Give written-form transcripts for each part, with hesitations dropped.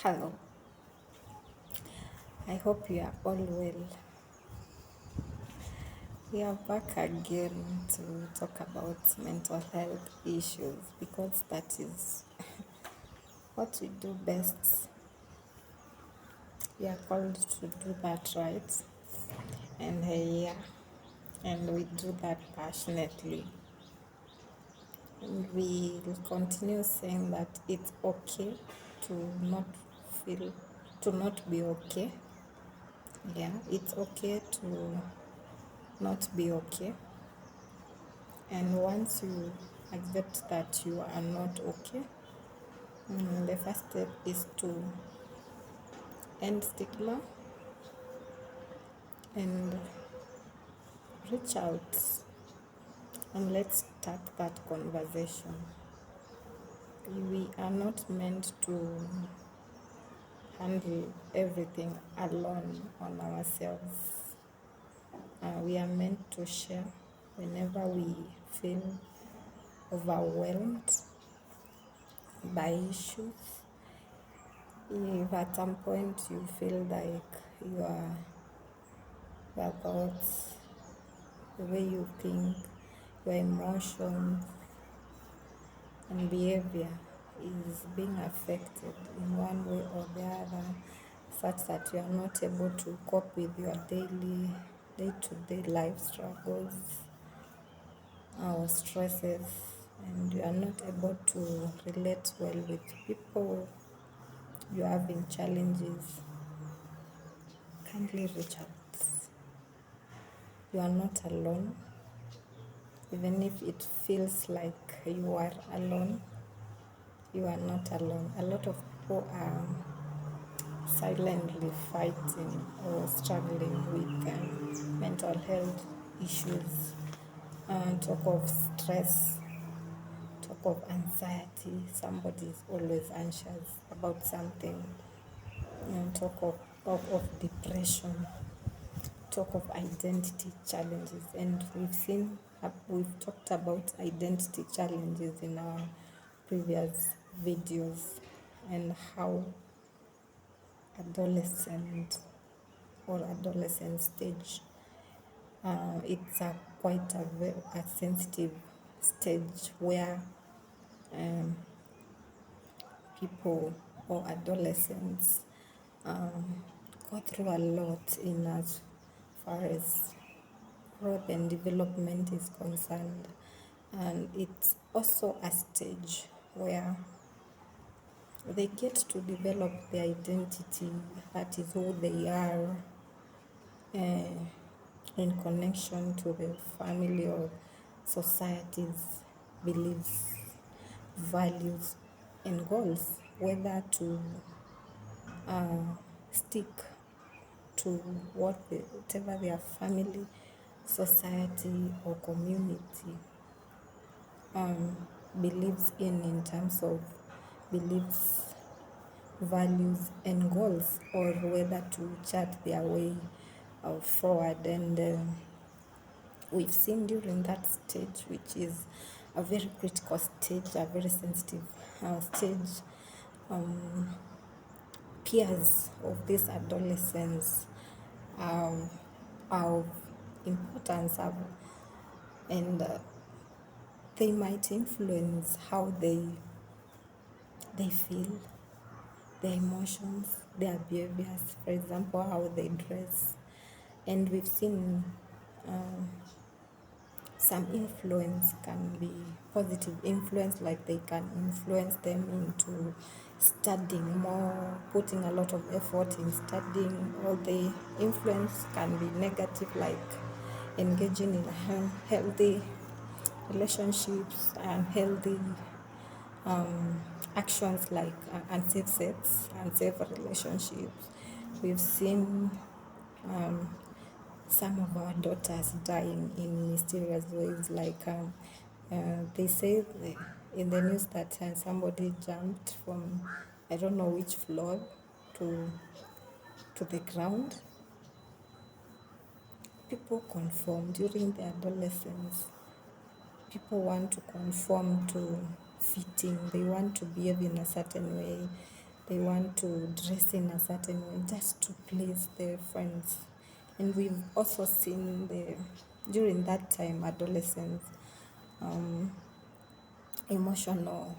Hello, I hope you are all well. We are back again to talk about mental health issues because that is what we do best. We are called to do that right, and we do that passionately. And we will continue saying that it's okay to not feel, to not be okay. Yeah, it's okay to not be okay. And once you accept that you are not okay, the first step is to end stigma and reach out and let's start that conversation. We are not meant to handle everything alone on ourselves. We are meant to share whenever we feel overwhelmed by issues. If at some point you feel like your thoughts, the way you think, your emotions and behavior is being affected in one way or the other, such that you are not able to cope with your day-to-day life struggles or stresses, and you are not able to relate well with people, you are having challenges, kindly reach out. You are not alone. Even if it feels like you are alone, you are not alone. A lot of people are silently fighting or struggling with mental health issues. Talk of stress, talk of anxiety. Somebody is always anxious about something. Talk of depression, talk of identity challenges, and we've talked about identity challenges in our previous videos, and how adolescent stage, it's a sensitive stage where people or adolescents go through a lot in as far as growth and development is concerned. And it's also a stage where they get to develop their identity, that is who they are, in connection to the family or society's beliefs, values, and goals, whether to stick to whatever their family, society, or community believes in terms of beliefs, values, and goals, or whether to chart their way forward. And we've seen during that stage, which is a very critical stage, a very sensitive stage, peers of these adolescents are of importance, and they might influence how they feel, their emotions, their behaviors, for example, how they dress. And we've seen some influence can be positive influence, like they can influence them into studying more, putting a lot of effort in studying, or the influence can be negative, like engaging in healthy relationships and healthy actions, like unsafe sex, unsafe relationships. We've seen some of our daughters dying in mysterious ways, like they say in the news that somebody jumped from, I don't know which floor, to the ground. People conform during their adolescence. People want to conform to fitting. They want to behave in a certain way. They want to dress in a certain way just to please their friends. And we've also seen during that time, adolescents, emotional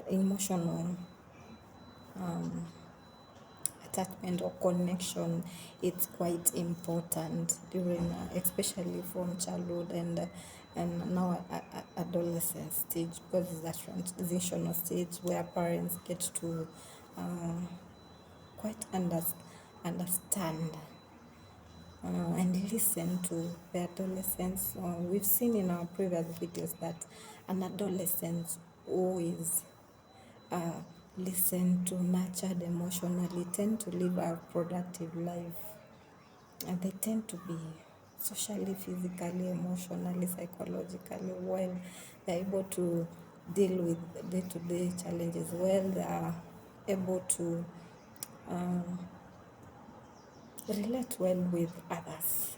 emotional attachment or connection. It's quite important during especially from childhood and now adolescent stage, because it's a transitional stage where parents get to quite understand and listen to the adolescents. We've seen in our previous videos that an adolescent always listen to, nurtured emotionally, tend to live a productive life, and they tend to be socially, physically, emotionally, psychologically well. They're able to deal with day-to-day challenges well. They are able to relate well with others.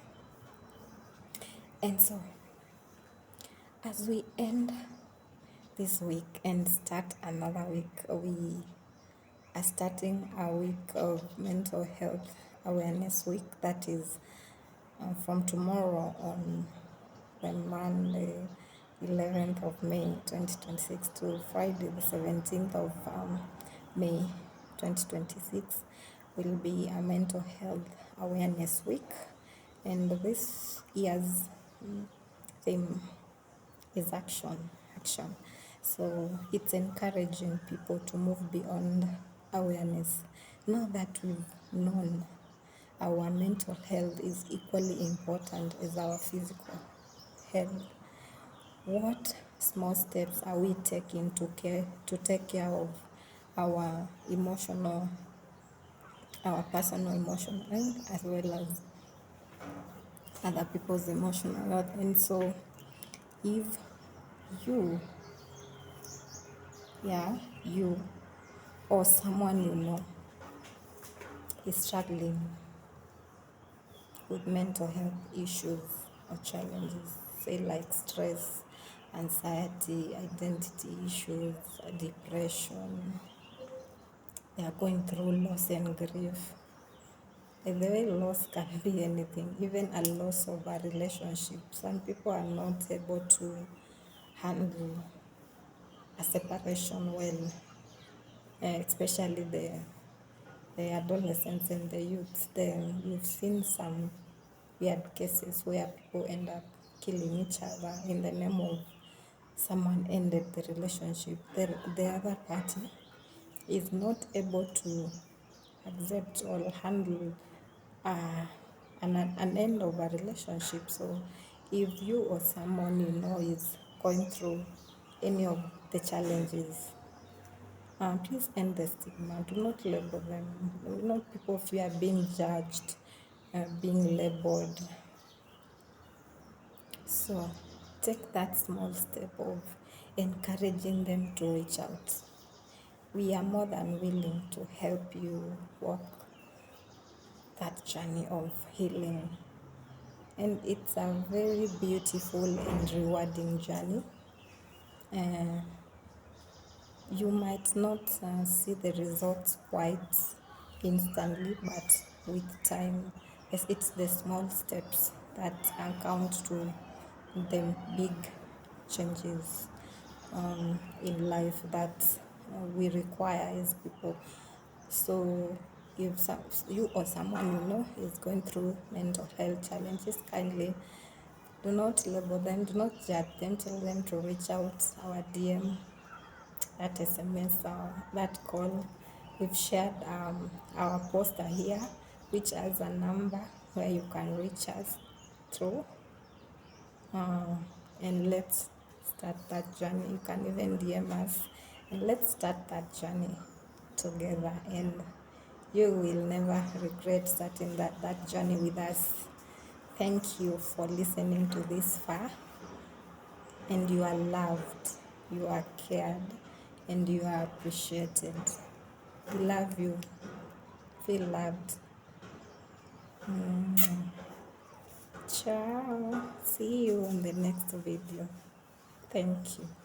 And so, as we end this week and start another week, we are starting a week of mental health awareness week. That is from tomorrow on, Monday 11th of May 2026 to Friday the 17th of May 2026 will be a mental health awareness week. And this year's theme is action. So it's encouraging people to move beyond awareness. Now that we've known our mental health is equally important as our physical health, what small steps are we taking to take care of our personal emotional health, as well as other people's emotional health? And so if you you or someone you know is struggling with mental health issues or challenges, say like stress, anxiety, identity issues, depression, they are going through loss and grief. By the way, loss can be anything, even a loss of a relationship. Some people are not able to handle a separation well, especially the adolescents and the youths. Then you've seen some weird cases where people end up killing each other in the name of someone ended the relationship. The other party is not able to accept or handle an end of a relationship. So if you or someone you know is going through any of the challenges, please end the stigma. Do not label them. Not people fear being judged, being labeled. So take that small step of encouraging them to reach out. We are more than willing to help you walk that journey of healing. And it's a very beautiful and rewarding journey. You might not see the results quite instantly, but with time, yes, it's the small steps that account to the big changes in life that we require as people. So if you or someone you know is going through mental health challenges, kindly do not label them, do not judge them, tell them to reach out, our DM, that SMS, that call. We've shared our poster here, which has a number where you can reach us through. And let's start that journey. You can even DM us, and let's start that journey together. And you will never regret starting that journey with us. Thank you for listening to this far. And you are loved, you are cared, and you are appreciated. We love you. Feel loved. Ciao. See you in the next video. Thank you.